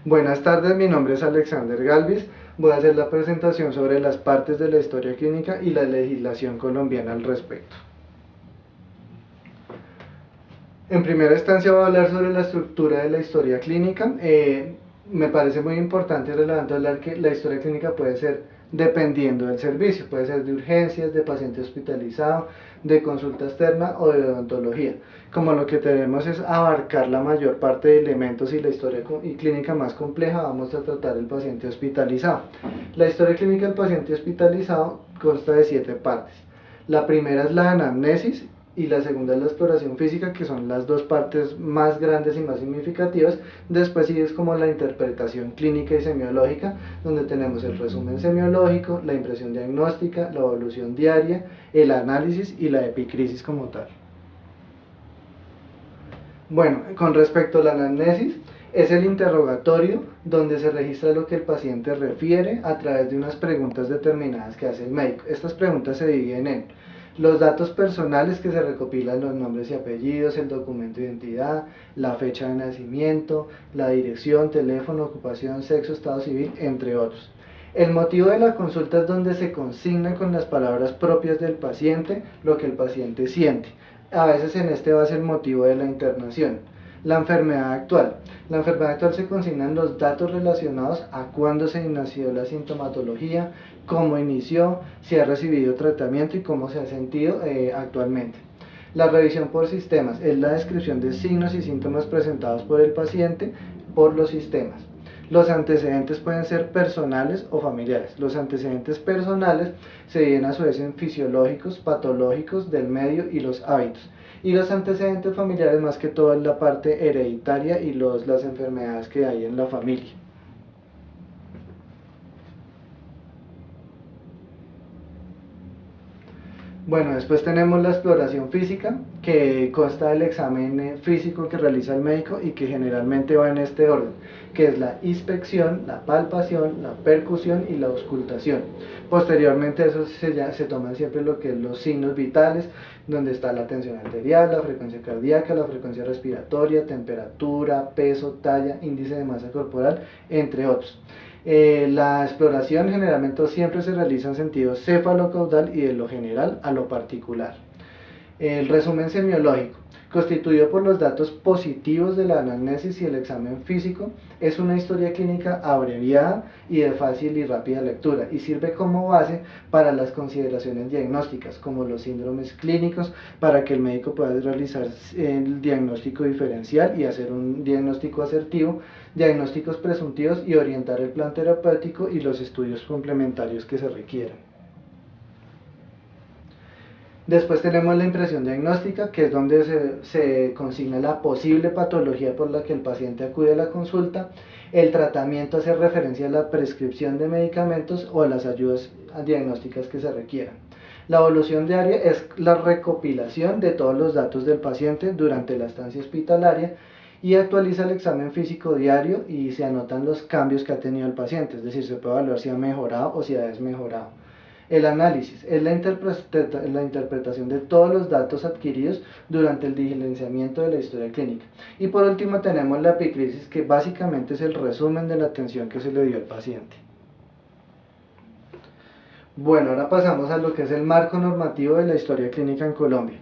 Buenas tardes, mi nombre es Alexander Galvis. Voy a hacer la presentación sobre las partes de la historia clínica y la legislación colombiana al respecto. En primera instancia voy a hablar sobre la estructura de la historia clínica. Me parece muy importante y relevante hablar que la historia clínica puede ser dependiendo del servicio, puede ser de urgencias, de paciente hospitalizado, de consulta externa o de odontología. Como lo que tenemos es abarcar la mayor parte de elementos y la historia clínica más compleja, vamos a tratar el paciente hospitalizado. La historia clínica del paciente hospitalizado consta de 7 partes. La primera es la anamnesis y la segunda es la exploración física, que son las dos partes más grandes y más significativas. Después sí es como la interpretación clínica y semiológica, donde tenemos el resumen semiológico, la impresión diagnóstica, la evolución diaria, el análisis y la epicrisis como tal. Bueno, con respecto a la anamnesis, es el interrogatorio donde se registra lo que el paciente refiere a través de unas preguntas determinadas que hace el médico. Estas preguntas se dividen en los datos personales, que se recopilan los nombres y apellidos, el documento de identidad, la fecha de nacimiento, la dirección, teléfono, ocupación, sexo, estado civil, entre otros. El motivo de la consulta es donde se consigna con las palabras propias del paciente lo que el paciente siente. A veces en este va a ser el motivo de la internación. La enfermedad actual. La enfermedad actual se consignan los datos relacionados a cuándo se inició la sintomatología, cómo inició, si ha recibido tratamiento y cómo se ha sentido actualmente. La revisión por sistemas es la descripción de signos y síntomas presentados por el paciente por los sistemas. Los antecedentes pueden ser personales o familiares. Los antecedentes personales se dividen a su vez en fisiológicos, patológicos, del medio y los hábitos. Y los antecedentes familiares más que todo es la parte hereditaria y las enfermedades que hay en la familia. Bueno, después tenemos la exploración física, que consta del examen físico que realiza el médico y que generalmente va en este orden, que es la inspección, la palpación, la percusión y la auscultación. Posteriormente eso se toman siempre lo que es los signos vitales, donde está la tensión arterial, la frecuencia cardíaca, la frecuencia respiratoria, temperatura, peso, talla, índice de masa corporal, entre otros. La exploración generalmente siempre se realiza en sentido céfalo-caudal y de lo general a lo particular. El resumen semiológico, constituido por los datos positivos de la anamnesis y el examen físico, es una historia clínica abreviada y de fácil y rápida lectura y sirve como base para las consideraciones diagnósticas, como los síndromes clínicos, para que el médico pueda realizar el diagnóstico diferencial y hacer un diagnóstico asertivo, diagnósticos presuntivos y orientar el plan terapéutico y los estudios complementarios que se requieran. Después tenemos la impresión diagnóstica, que es donde se consigna la posible patología por la que el paciente acude a la consulta. El tratamiento hace referencia a la prescripción de medicamentos o a las ayudas diagnósticas que se requieran. La evolución diaria es la recopilación de todos los datos del paciente durante la estancia hospitalaria y actualiza el examen físico diario y se anotan los cambios que ha tenido el paciente, es decir, se puede evaluar si ha mejorado o si ha desmejorado. El análisis es la interpretación de todos los datos adquiridos durante el diligenciamiento de la historia clínica. Y por último tenemos la epicrisis, que básicamente es el resumen de la atención que se le dio al paciente. Bueno, ahora pasamos a lo que es el marco normativo de la historia clínica en Colombia.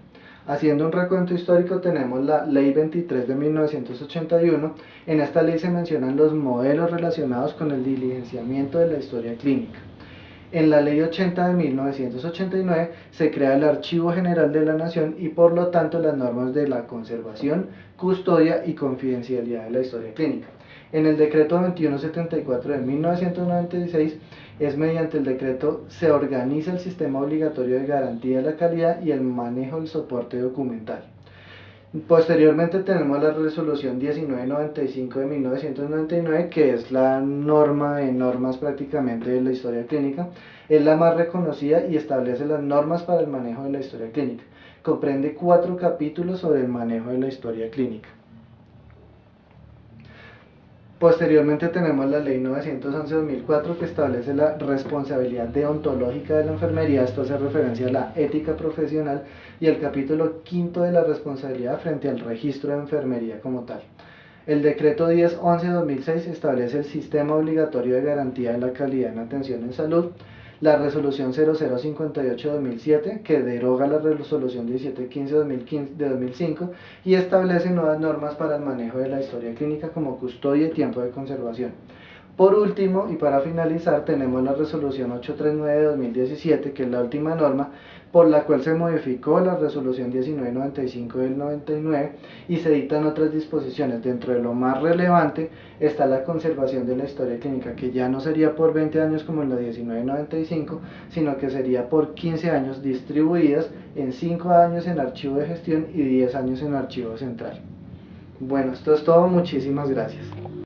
Haciendo un recuento histórico, tenemos la Ley 23 de 1981. En esta ley se mencionan los modelos relacionados con el diligenciamiento de la historia clínica. En la Ley 80 de 1989 se crea el Archivo General de la Nación y por lo tanto las normas de la conservación, custodia y confidencialidad de la historia clínica. En el Decreto 2174 de 1996 es mediante el decreto se organiza el sistema obligatorio de garantía de la calidad y el manejo del soporte documental. Posteriormente tenemos la resolución 1995 de 1999, que es la norma de normas prácticamente de la historia clínica. Es la más reconocida y establece las normas para el manejo de la historia clínica. Comprende 4 capítulos sobre el manejo de la historia clínica. Posteriormente tenemos la Ley 911/2004, que establece la responsabilidad deontológica de la enfermería. Esto hace referencia a la ética profesional, y el capítulo 5 de la responsabilidad frente al registro de enfermería como tal. El decreto 1011-2006 establece el sistema obligatorio de garantía de la calidad en atención en salud. La resolución 0058-2007, que deroga la resolución 1715 de 2005 y establece nuevas normas para el manejo de la historia clínica como custodia y tiempo de conservación. Por último, y para finalizar, tenemos la resolución 839 de 2017, que es la última norma, por la cual se modificó la resolución 1995 del 99 y se dictan otras disposiciones. Dentro de lo más relevante está la conservación de la historia clínica, que ya no sería por 20 años como en la 1995, sino que sería por 15 años distribuidas en 5 años en archivo de gestión y 10 años en archivo central. Bueno, esto es todo, muchísimas gracias.